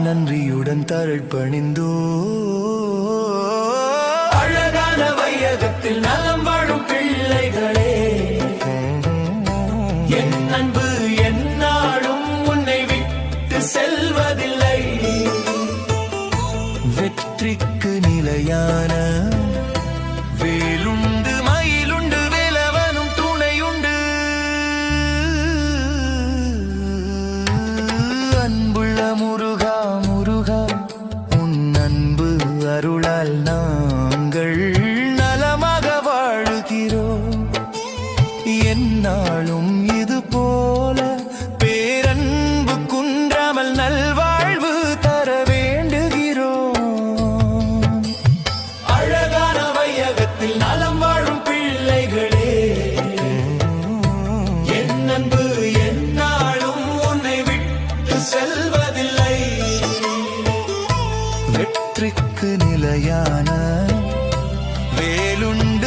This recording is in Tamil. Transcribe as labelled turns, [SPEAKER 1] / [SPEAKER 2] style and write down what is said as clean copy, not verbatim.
[SPEAKER 1] நன்றியுடன் தரப்பணிந்தோ அழகான வையகத்தில் நலம் வாழும் பிள்ளைகளே, என் அன்பு எந்நாளும் உன்னை விட்டு செல்வதில்லை. வெற்றிக்கு நிலையான வேலுண்டு மயிலுண்டு வேலவனும் துணையுண்டு. அன்புள்ள முருகா முருகா, உன் அன்பு அருளால் நாங்கள் நலமாக வாழுகிறோம். எந்நாளும் இது போல பேரன்பு குன்றாமல் நல்வாழ்வு தர வேண்டுகிறோம். அழகான வையகத்தில் நலம் வாழும் பிள்ளைகளே, என் அன்பு எந்நாளும் உன்னை விட்டு செல்வதில்லை. வெற்றிக்கு நிலையான வேலுண்டு